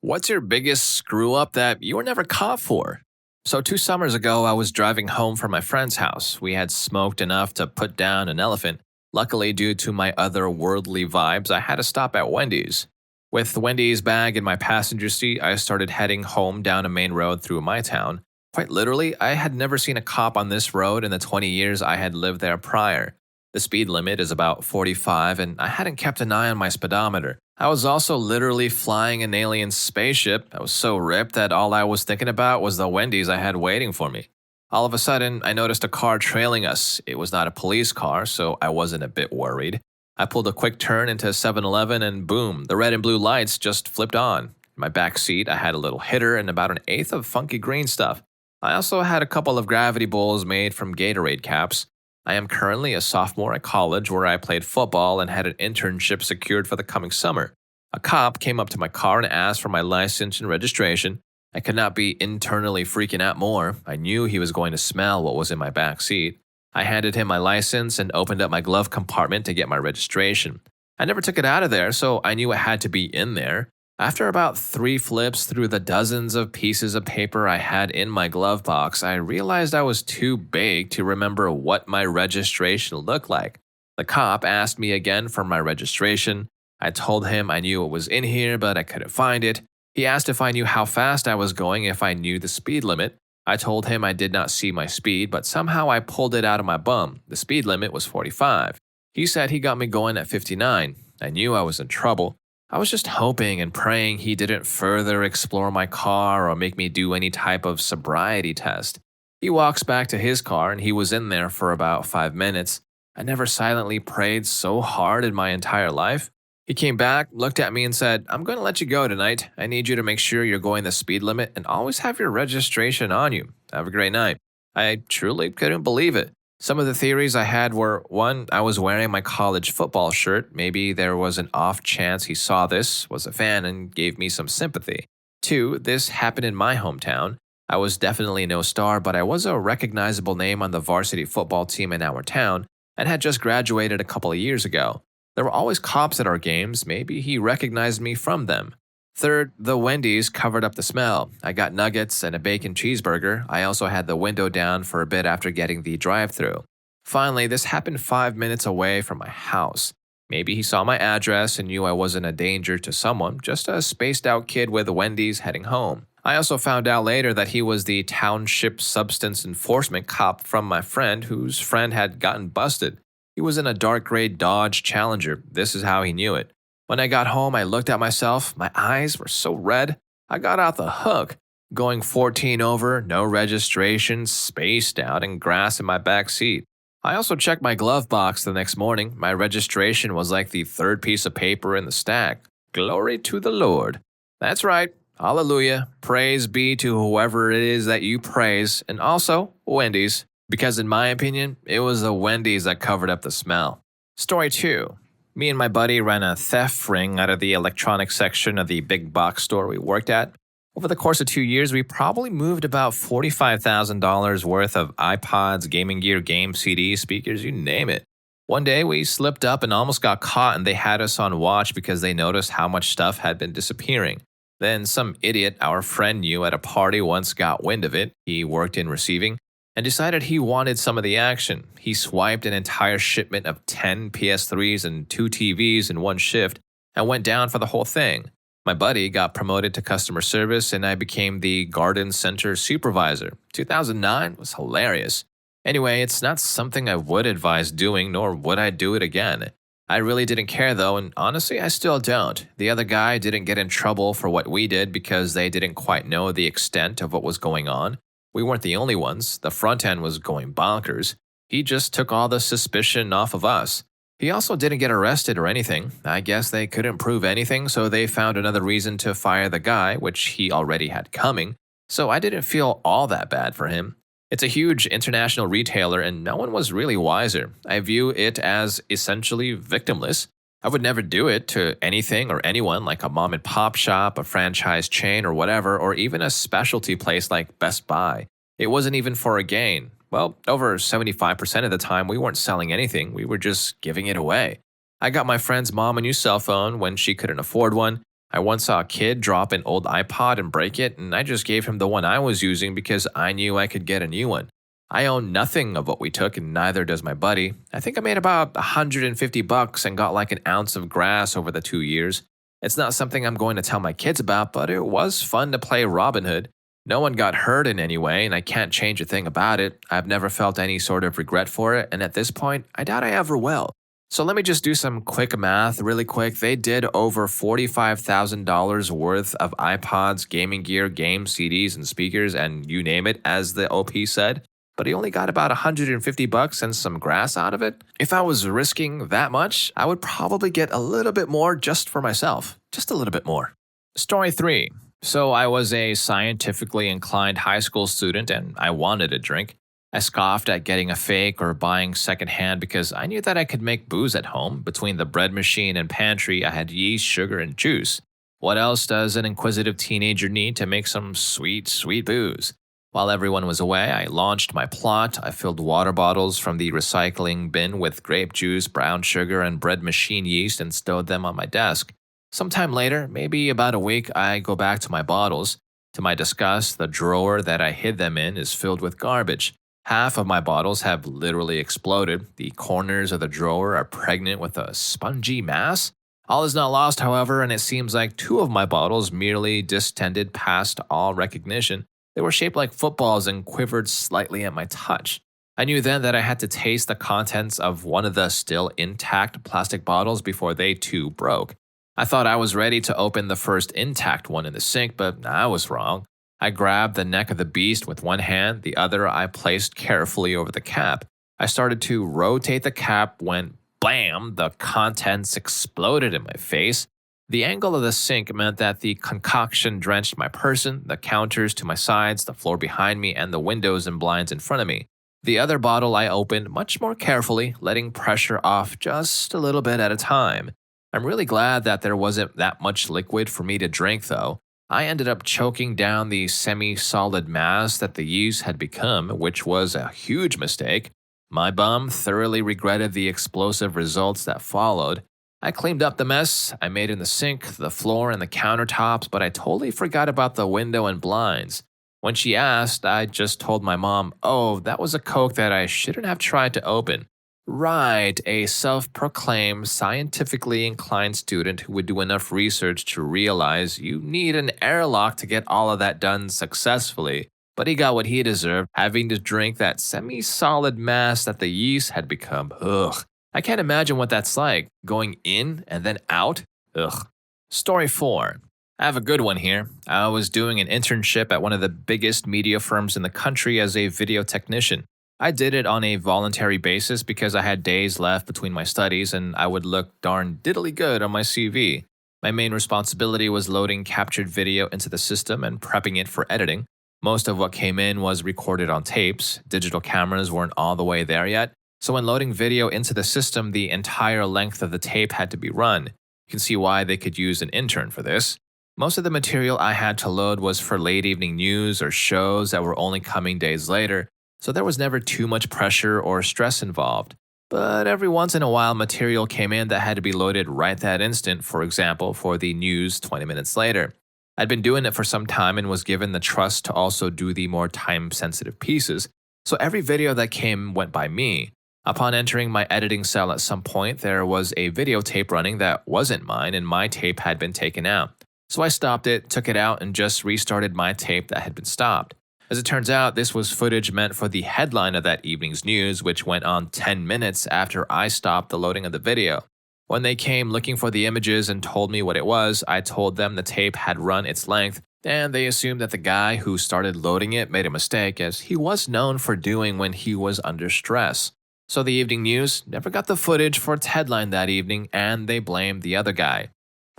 What's your biggest screw up that you were never caught for? So, 2 summers ago, I was driving home from my friend's house. We had smoked enough to put down an elephant. Luckily, due to my otherworldly vibes, I had to stop at Wendy's. With Wendy's bag in my passenger seat, I started heading home down a main road through my town. Quite literally, I had never seen a cop on this road in the 20 years I had lived there prior. The speed limit is about 45, and I hadn't kept an eye on my speedometer. I was also literally flying an alien spaceship. I was so ripped that all I was thinking about was the Wendy's I had waiting for me. All of a sudden, I noticed a car trailing us. It was not a police car, so I wasn't a bit worried. I pulled a quick turn into 7-Eleven and boom, the red and blue lights just flipped on. In my back seat, I had a little hitter and about an eighth of funky green stuff. I also had a couple of gravity bowls made from Gatorade caps. I am currently a sophomore at college where I played football and had an internship secured for the coming summer. A cop came up to my car and asked for my license and registration. I could not be internally freaking out more. I knew he was going to smell what was in my back seat. I handed him my license and opened up my glove compartment to get my registration. I never took it out of there, so I knew it had to be in there. After about 3 flips through the dozens of pieces of paper I had in my glove box, I realized I was too big to remember what my registration looked like. The cop asked me again for my registration. I told him I knew it was in here, but I couldn't find it. He asked if I knew how fast I was going if I knew the speed limit. I told him I did not see my speed, but somehow I pulled it out of my bum. The speed limit was 45. He said he got me going at 59. I knew I was in trouble. I was just hoping and praying he didn't further explore my car or make me do any type of sobriety test. He walks back to his car and he was in there for about 5 minutes. I never silently prayed so hard in my entire life. He came back, looked at me and said, "I'm going to let you go tonight. I need you to make sure you're going the speed limit and always have your registration on you. Have a great night." I truly couldn't believe it. Some of the theories I had were, 1, I was wearing my college football shirt. Maybe there was an off chance he saw this, was a fan, and gave me some sympathy. 2, this happened in my hometown. I was definitely no star, but I was a recognizable name on the varsity football team in our town and had just graduated a couple of years ago. There were always cops at our games. Maybe he recognized me from them. 3rd, the Wendy's covered up the smell. I got nuggets and a bacon cheeseburger. I also had the window down for a bit after getting the drive-thru. Finally, this happened 5 minutes away from my house. Maybe he saw my address and knew I wasn't a danger to someone, just a spaced-out kid with a Wendy's heading home. I also found out later that he was the township substance enforcement cop from my friend whose friend had gotten busted. He was in a dark gray Dodge Challenger. This is how he knew it. When I got home, I looked at myself. My eyes were so red. I got out the hook. Going 14 over, no registration, spaced out, and grass in my back seat. I also checked my glove box the next morning. My registration was like the 3rd piece of paper in the stack. Glory to the Lord. That's right. Hallelujah. Praise be to whoever it is that you praise, and also Wendy's. Because in my opinion, it was the Wendy's that covered up the smell. Story 2. Me and my buddy ran a theft ring out of the electronics section of the big box store we worked at. Over the course of 2 years, we probably moved about $45,000 worth of iPods, gaming gear, game CDs, speakers, you name it. One day, we slipped up and almost got caught, and they had us on watch because they noticed how much stuff had been disappearing. Then some idiot our friend knew at a party once got wind of it. He worked in receiving and decided he wanted some of the action. He swiped an entire shipment of 10 PS3s and 2 TVs in one shift and went down for the whole thing. My buddy got promoted to customer service and I became the garden center supervisor. 2009 was hilarious. Anyway, it's not something I would advise doing, nor would I do it again. I really didn't care though, and honestly, I still don't. The other guy didn't get in trouble for what we did because they didn't quite know the extent of what was going on. We weren't the only ones. The front end was going bonkers. He just took all the suspicion off of us. He also didn't get arrested or anything. I guess they couldn't prove anything, so they found another reason to fire the guy, which he already had coming. So I didn't feel all that bad for him. It's a huge international retailer and no one was really wiser. I view it as essentially victimless. I would never do it to anything or anyone like a mom and pop shop, a franchise chain or whatever, or even a specialty place like Best Buy. It wasn't even for a gain. Well, over 75% of the time we weren't selling anything, we were just giving it away. I got my friend's mom a new cell phone when she couldn't afford one. I once saw a kid drop an old iPod and break it, and I just gave him the one I was using because I knew I could get a new one. I own nothing of what we took, and neither does my buddy. I think I made about $150 and got like an ounce of grass over the 2 years. It's not something I'm going to tell my kids about, but it was fun to play Robin Hood. No one got hurt in any way, and I can't change a thing about it. I've never felt any sort of regret for it, and at this point, I doubt I ever will. So let me just do some quick math really quick. They did over $45,000 worth of iPods, gaming gear, games, CDs, and speakers, and you name it, as the OP said. But he only got about $150 and some grass out of it. If I was risking that much, I would probably get a little bit more just for myself. Just a little bit more. Story 3. So I was a scientifically inclined high school student and I wanted a drink. I scoffed at getting a fake or buying secondhand because I knew that I could make booze at home. Between the bread machine and pantry, I had yeast, sugar, and juice. What else does an inquisitive teenager need to make some sweet, sweet booze? While everyone was away, I launched my plot. I filled water bottles from the recycling bin with grape juice, brown sugar, and bread machine yeast and stowed them on my desk. Sometime later, maybe about a week, I go back to my bottles. To my disgust, the drawer that I hid them in is filled with garbage. Half of my bottles have literally exploded. The corners of the drawer are pregnant with a spongy mass. All is not lost, however, and it seems like 2 of my bottles merely distended past all recognition. They were shaped like footballs and quivered slightly at my touch. I knew then that I had to taste the contents of one of the still intact plastic bottles before they too broke. I thought I was ready to open the first intact one in the sink, but I was wrong. I grabbed the neck of the beast with one hand, the other I placed carefully over the cap. I started to rotate the cap when, blam, the contents exploded in my face. The angle of the sink meant that the concoction drenched my person, the counters to my sides, the floor behind me, and the windows and blinds in front of me. The other bottle I opened much more carefully, letting pressure off just a little bit at a time. I'm really glad that there wasn't that much liquid for me to drink, though. I ended up choking down the semi-solid mass that the yeast had become, which was a huge mistake. My bum thoroughly regretted the explosive results that followed. I cleaned up the mess I made in the sink, the floor, and the countertops, but I totally forgot about the window and blinds. When she asked, I just told my mom, oh, that was a Coke that I shouldn't have tried to open. Right, a self-proclaimed, scientifically inclined student who would do enough research to realize you need an airlock to get all of that done successfully. But he got what he deserved, having to drink that semi-solid mass that the yeast had become. Ugh. I can't imagine what that's like, going in and then out. Ugh. Story 4. I have a good one here. I was doing an internship at one of the biggest media firms in the country as a video technician. I did it on a voluntary basis because I had days left between my studies and I would look darn diddly good on my CV. My main responsibility was loading captured video into the system and prepping it for editing. Most of what came in was recorded on tapes. Digital cameras weren't all the way there yet. So when loading video into the system, the entire length of the tape had to be run. You can see why they could use an intern for this. Most of the material I had to load was for late evening news or shows that were only coming days later, so there was never too much pressure or stress involved. But every once in a while, material came in that had to be loaded right that instant, for example, for the news 20 minutes later. I'd been doing it for some time and was given the trust to also do the more time-sensitive pieces, so every video that came went by me. Upon entering my editing cell at some point, there was a videotape running that wasn't mine and my tape had been taken out. So I stopped it, took it out, and just restarted my tape that had been stopped. As it turns out, this was footage meant for the headline of that evening's news, which went on 10 minutes after I stopped the loading of the video. When they came looking for the images and told me what it was, I told them the tape had run its length, and they assumed that the guy who started loading it made a mistake, as he was known for doing when he was under stress. So the evening news never got the footage for its headline that evening, and they blamed the other guy.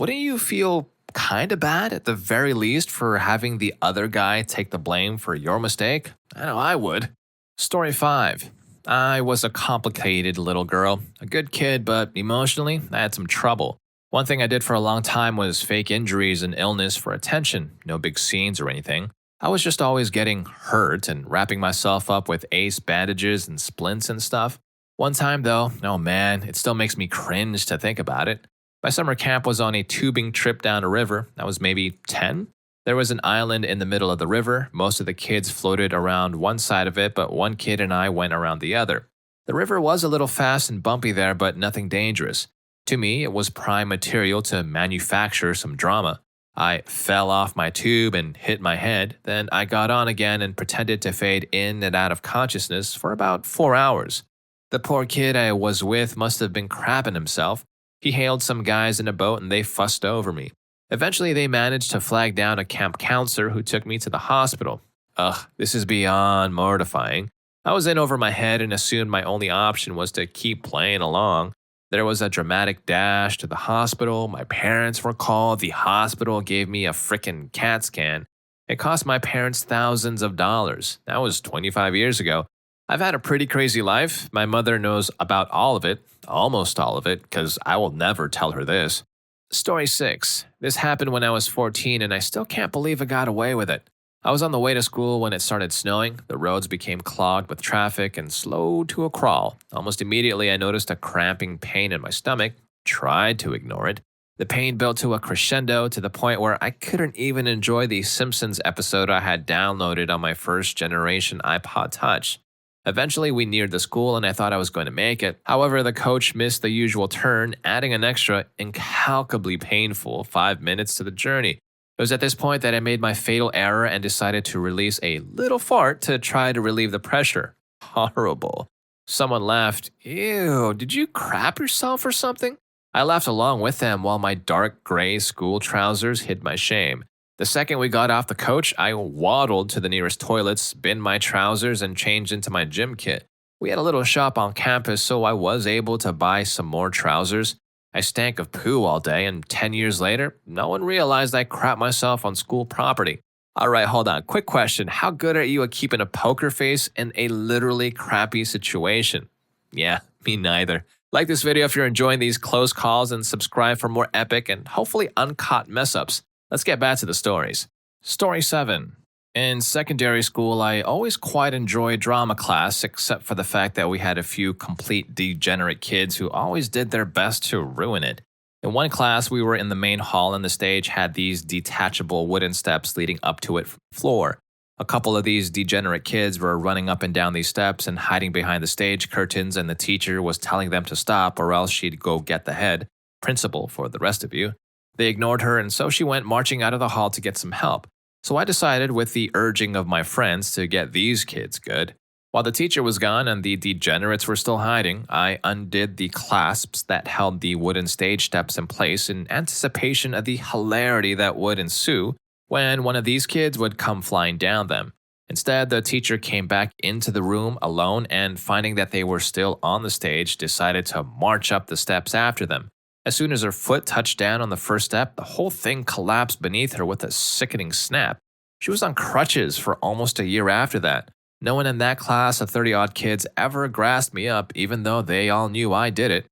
Wouldn't you feel kinda bad at the very least for having the other guy take the blame for your mistake? I know I would. Story 5. I was a complicated little girl, a good kid, but emotionally, I had some trouble. One thing I did for a long time was fake injuries and illness for attention, no big scenes or anything. I was just always getting hurt and wrapping myself up with ace bandages and splints and stuff. One time though, oh man, it still makes me cringe to think about it. My summer camp was on a tubing trip down a river. I was maybe 10. There was an island in the middle of the river. Most of the kids floated around one side of it, but one kid and I went around the other. The river was a little fast and bumpy there, but nothing dangerous. To me, it was prime material to manufacture some drama. I fell off my tube and hit my head. Then I got on again and pretended to fade in and out of consciousness for about 4 hours. The poor kid I was with must have been crapping himself. He hailed some guys in a boat and they fussed over me. Eventually, they managed to flag down a camp counselor who took me to the hospital. Ugh, this is beyond mortifying. I was in over my head and assumed my only option was to keep playing along. There was a dramatic dash to the hospital. My parents were called. The hospital gave me a frickin' CAT scan. It cost my parents thousands of dollars. That was 25 years ago. I've had a pretty crazy life. My mother knows about all of it, almost all of it, because I will never tell her this. Story 6. This happened when I was 14 and I still can't believe I got away with it. I was on the way to school when it started snowing. The roads became clogged with traffic and slowed to a crawl. Almost immediately, I noticed a cramping pain in my stomach. Tried to ignore it. The pain built to a crescendo to the point where I couldn't even enjoy the Simpsons episode I had downloaded on my first generation iPod Touch. Eventually, we neared the school and I thought I was going to make it. However, the coach missed the usual turn, adding an extra, incalculably painful 5 minutes to the journey. It was at this point that I made my fatal error and decided to release a little fart to try to relieve the pressure. Horrible. Someone laughed. Ew, did you crap yourself or something? I laughed along with them while my dark gray school trousers hid my shame. The second we got off the coach, I waddled to the nearest toilets, binned my trousers, and changed into my gym kit. We had a little shop on campus, so I was able to buy some more trousers. I stank of poo all day, and 10 years later, no one realized I crapped myself on school property. Alright, hold on. Quick question. How good are you at keeping a poker face in a literally crappy situation? Yeah, me neither. Like this video if you're enjoying these close calls and subscribe for more epic and hopefully uncaught mess-ups. Let's get back to the stories. Story 7. In secondary school, I always quite enjoyed drama class, except for the fact that we had a few complete degenerate kids who always did their best to ruin it. In one class, we were in the main hall and the stage had these detachable wooden steps leading up to it from the floor. A couple of these degenerate kids were running up and down these steps and hiding behind the stage curtains, and the teacher was telling them to stop or else she'd go get the head principal for the rest of you. They ignored her, and so she went marching out of the hall to get some help. So I decided, with the urging of my friends, to get these kids good. While the teacher was gone and the degenerates were still hiding, I undid the clasps that held the wooden stage steps in place in anticipation of the hilarity that would ensue when one of these kids would come flying down them. Instead, the teacher came back into the room alone and, finding that they were still on the stage, decided to march up the steps after them. As soon as her foot touched down on the first step, the whole thing collapsed beneath her with a sickening snap. She was on crutches for almost a year after that. No one in that class of 30-odd kids ever grasped me up, even though they all knew I did it.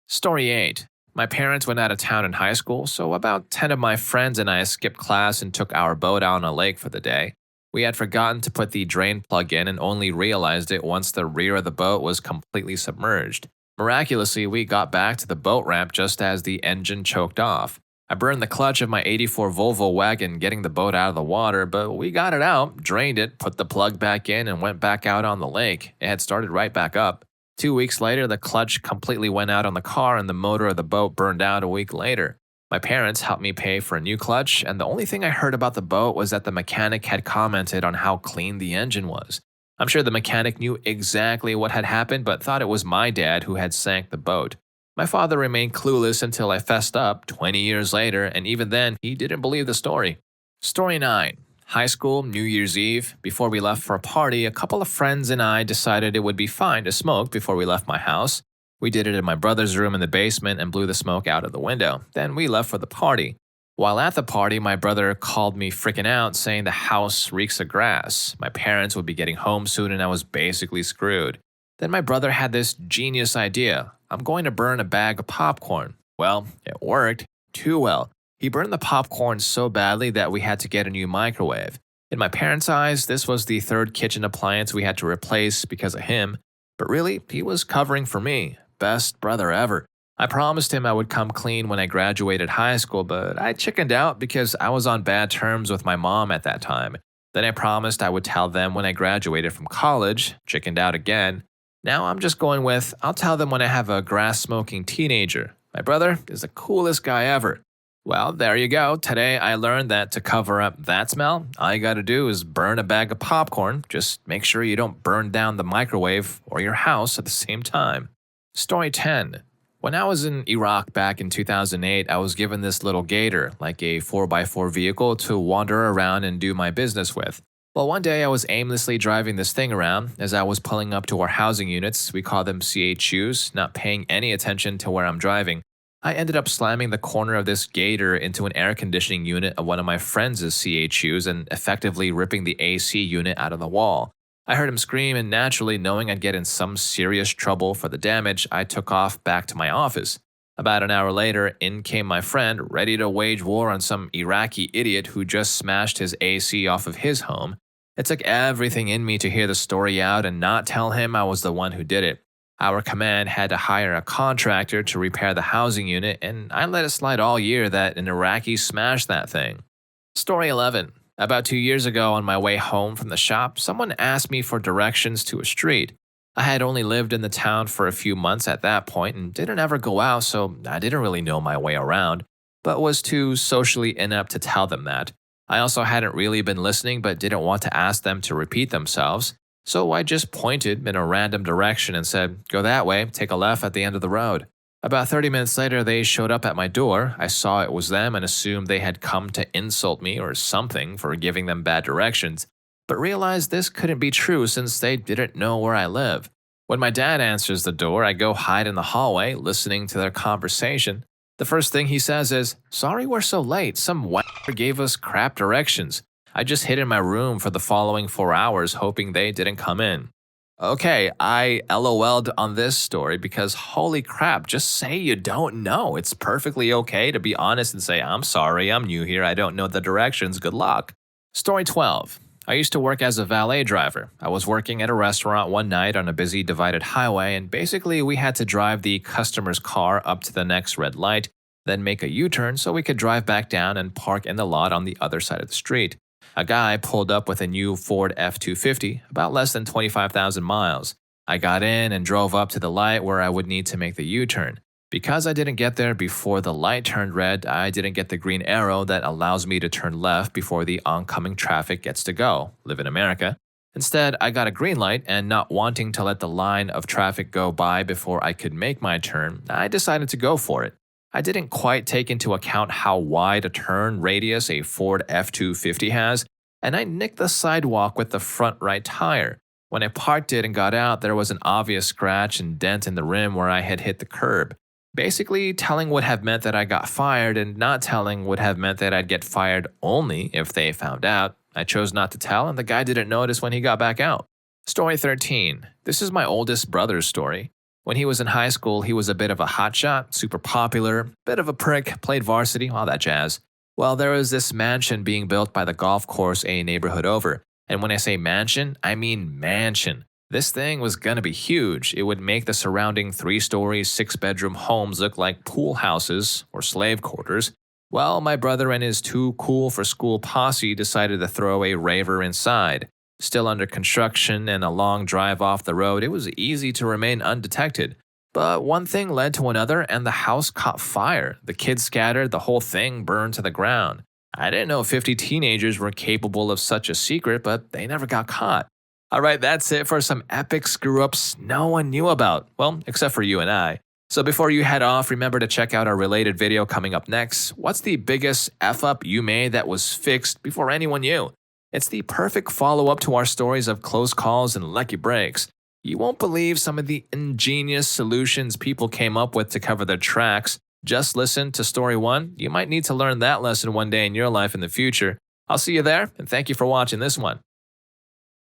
Story 8. My parents went out of town in high school, so about 10 of my friends and I skipped class and took our boat out on a lake for the day. We had forgotten to put the drain plug in and only realized it once the rear of the boat was completely submerged. Miraculously, we got back to the boat ramp just as the engine choked off. I burned the clutch of my '84 Volvo wagon getting the boat out of the water, but we got it out, drained it, put the plug back in, and went back out on the lake. It had started right back up. 2 weeks later, the clutch completely went out on the car and the motor of the boat burned out a week later. My parents helped me pay for a new clutch, and the only thing I heard about the boat was that the mechanic had commented on how clean the engine was. I'm sure the mechanic knew exactly what had happened, but thought it was my dad who had sank the boat. My father remained clueless until I fessed up 20 years later, and even then, he didn't believe the story. Story 9. High school, New Year's Eve. Before we left for a party, a couple of friends and I decided it would be fine to smoke before we left my house. We did it in my brother's room in the basement and blew the smoke out of the window. Then we left for the party. While at the party, my brother called me freaking out, saying the house reeks of grass. My parents would be getting home soon and I was basically screwed. Then my brother had this genius idea. I'm going to burn a bag of popcorn. Well, it worked. Too well. He burned the popcorn so badly that we had to get a new microwave. In my parents' eyes, this was the third kitchen appliance we had to replace because of him. But really, he was covering for me. Best brother ever. I promised him I would come clean when I graduated high school, but I chickened out because I was on bad terms with my mom at that time. Then I promised I would tell them when I graduated from college, chickened out again. Now I'm just going with, I'll tell them when I have a grass smoking teenager. My brother is the coolest guy ever. Well, there you go. Today I learned that to cover up that smell, all you gotta do is burn a bag of popcorn. Just make sure you don't burn down the microwave or your house at the same time. Story 10. When I was in Iraq back in 2008, I was given this little gator, like a 4x4 vehicle, to wander around and do my business with. Well, one day I was aimlessly driving this thing around. As I was pulling up to our housing units, we call them CHUs, not paying any attention to where I'm driving. I ended up slamming the corner of this gator into an air conditioning unit of one of my friends' CHUs and effectively ripping the AC unit out of the wall. I heard him scream, and naturally, knowing I'd get in some serious trouble for the damage, I took off back to my office. About an hour later, in came my friend, ready to wage war on some Iraqi idiot who just smashed his AC off of his home. It took everything in me to hear the story out and not tell him I was the one who did it. Our command had to hire a contractor to repair the housing unit, and I let it slide all year that an Iraqi smashed that thing. Story 11. About 2 years ago, on my way home from the shop, someone asked me for directions to a street. I had only lived in the town for a few months at that point and didn't ever go out, so I didn't really know my way around, but was too socially inept to tell them that. I also hadn't really been listening but didn't want to ask them to repeat themselves, so I just pointed in a random direction and said, "Go that way, take a left at the end of the road." About 30 minutes later, they showed up at my door. I saw it was them and assumed they had come to insult me or something for giving them bad directions, but realized this couldn't be true since they didn't know where I live. When my dad answers the door, I go hide in the hallway, listening to their conversation. The first thing he says is, "Sorry we're so late, some whacker gave us crap directions. I just hid in my room for the following 4 hours hoping they didn't come in." Okay, I LOL'd on this story because holy crap, just say you don't know. It's perfectly okay to be honest and say, "I'm sorry, I'm new here, I don't know the directions, good luck." Story 12. I used to work as a valet driver. I was working at a restaurant one night on a busy divided highway, and basically we had to drive the customer's car up to the next red light, then make a U-turn so we could drive back down and park in the lot on the other side of the street. A guy pulled up with a new Ford F-250, about less than 25,000 miles. I got in and drove up to the light where I would need to make the U-turn. Because I didn't get there before the light turned red, I didn't get the green arrow that allows me to turn left before the oncoming traffic gets to go. Live in America. Instead, I got a green light, and not wanting to let the line of traffic go by before I could make my turn, I decided to go for it. I didn't quite take into account how wide a turn radius a Ford F-250 has, and I nicked the sidewalk with the front right tire. When I parked it and got out, there was an obvious scratch and dent in the rim where I had hit the curb. Basically, telling would have meant that I got fired, and not telling would have meant that I'd get fired only if they found out. I chose not to tell, and the guy didn't notice when he got back out. Story 13. This is my oldest brother's story. When he was in high school, he was a bit of a hotshot, super popular, bit of a prick, played varsity, all that jazz. Well, there was this mansion being built by the golf course a neighborhood over. And when I say mansion, I mean mansion. This thing was gonna be huge. It would make the surrounding 3-story, 6-bedroom homes look like pool houses or slave quarters. Well, my brother and his too cool for school posse decided to throw a raver inside. Still under construction and a long drive off the road, it was easy to remain undetected. But one thing led to another, and the house caught fire. The kids scattered, the whole thing burned to the ground. I didn't know 50 teenagers were capable of such a secret, but they never got caught. Alright, that's it for some epic screw-ups no one knew about. Well, except for you and I. So before you head off, remember to check out our related video coming up next. What's the biggest F-up you made that was fixed before anyone knew? It's the perfect follow-up to our stories of close calls and lucky breaks. You won't believe some of the ingenious solutions people came up with to cover their tracks. Just listen to story 1. You might need to learn that lesson one day in your life in the future. I'll see you there, and thank you for watching this one.